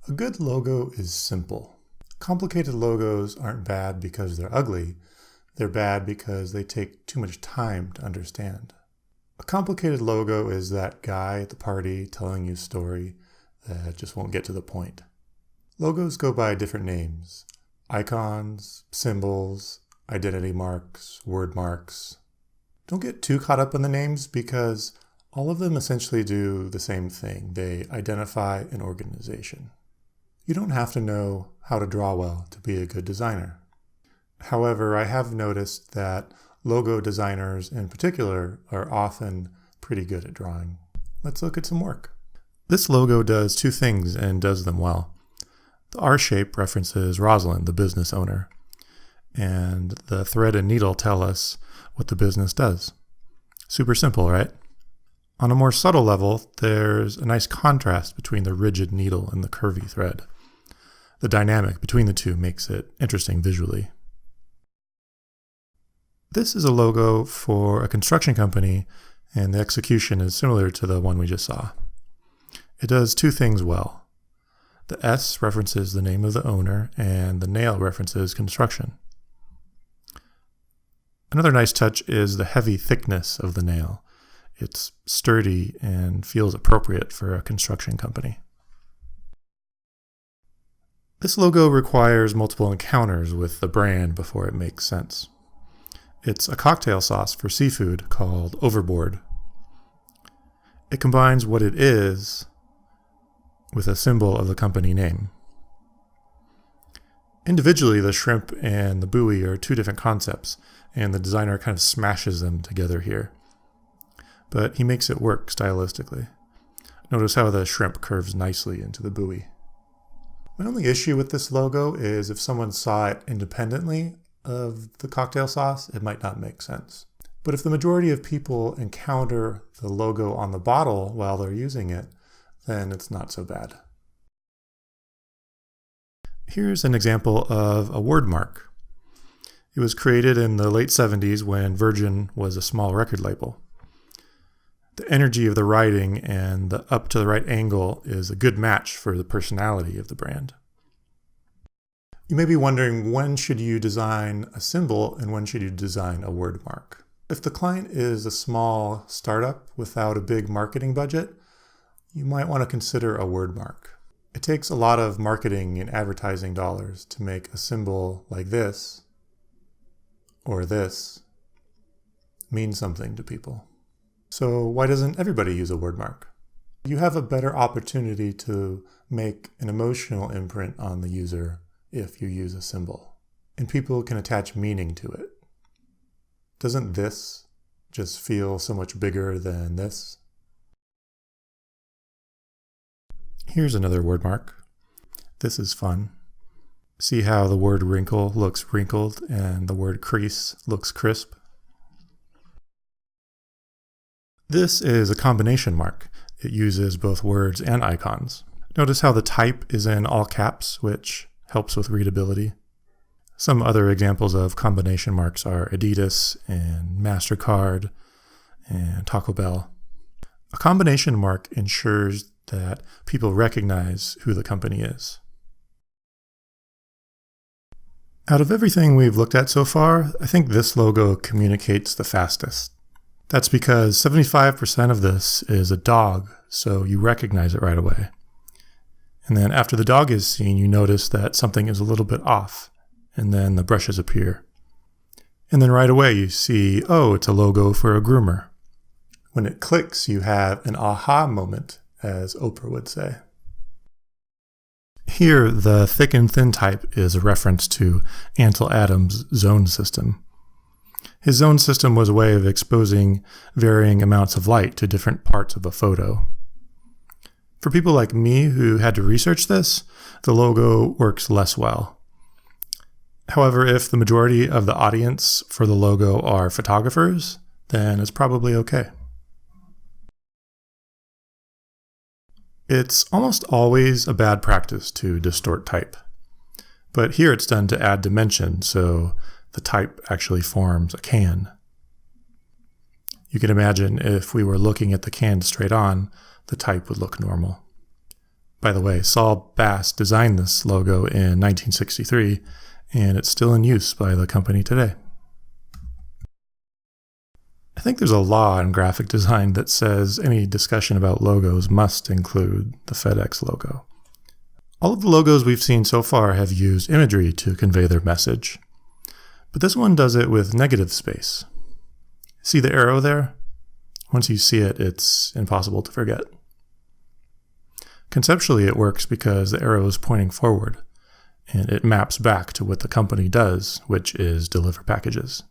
A good logo is simple. Complicated logos aren't bad because they're ugly. They're bad because they take too much time to understand. A complicated logo is that guy at the party telling you a story that just won't get to the point. Logos go by different names: icons, symbols, identity marks, word marks. Don't get too caught up in the names because all of them essentially do the same thing. They identify an organization. You don't have to know how to draw well to be a good designer. However, I have noticed that logo designers in particular are often pretty good at drawing. Let's look at some work. This logo does two things and does them well. The R shape references Rosalind, the business owner, and the thread and needle tell us what the business does. Super simple, right? On a more subtle level, there's a nice contrast between the rigid needle and the curvy thread. The dynamic between the two makes it interesting visually. This is a logo for a construction company, and the execution is similar to the one we just saw. It does two things well. The S references the name of the owner, and the nail references construction. Another nice touch is the heavy thickness of the nail. It's sturdy and feels appropriate for a construction company. This logo requires multiple encounters with the brand before it makes sense. It's a cocktail sauce for seafood called Overboard. It combines what it is with a symbol of the company name. Individually, the shrimp and the buoy are two different concepts, and the designer kind of smashes them together here. But he makes it work stylistically. Notice how the shrimp curves nicely into the buoy. My only issue with this logo is if someone saw it independently of the cocktail sauce, it might not make sense. But if the majority of people encounter the logo on the bottle while they're using it, then it's not so bad. Here's an example of a word mark. It was created in the late 70s when Virgin was a small record label. The energy of the writing and the up to the right angle is a good match for the personality of the brand. You may be wondering, when should you design a symbol and when should you design a word mark? If the client is a small startup without a big marketing budget, you might want to consider a word mark. It takes a lot of marketing and advertising dollars to make a symbol like this or this mean something to people. So why doesn't everybody use a word mark? You have a better opportunity to make an emotional imprint on the user if you use a symbol, and people can attach meaning to it. Doesn't this just feel so much bigger than this? Here's another word mark. This is fun. See how the word wrinkle looks wrinkled and the word crease looks crisp? This is a combination mark. It uses both words and icons. Notice how the type is in all caps, which helps with readability. Some other examples of combination marks are Adidas and MasterCard and Taco Bell. A combination mark ensures that people recognize who the company is. Out of everything we've looked at so far, I think this logo communicates the fastest. That's because 75% of this is a dog, so you recognize it right away. And then after the dog is seen, you notice that something is a little bit off, and then the brushes appear. And then right away you see, oh, it's a logo for a groomer. When it clicks, you have an aha moment, as Oprah would say. Here, the thick and thin type is a reference to Ansel Adams' zone system. His zone system was a way of exposing varying amounts of light to different parts of a photo. For people like me who had to research this, the logo works less well. However, if the majority of the audience for the logo are photographers, then it's probably okay. It's almost always a bad practice to distort type, but here it's done to add dimension, so the type actually forms a can. You can imagine if we were looking at the can straight on, the type would look normal. By the way, Saul Bass designed this logo in 1963, and it's still in use by the company today. I think there's a law in graphic design that says any discussion about logos must include the FedEx logo. All of the logos we've seen so far have used imagery to convey their message, but this one does it with negative space. See the arrow there? Once you see it, it's impossible to forget. Conceptually, it works because the arrow is pointing forward, and it maps back to what the company does, which is deliver packages.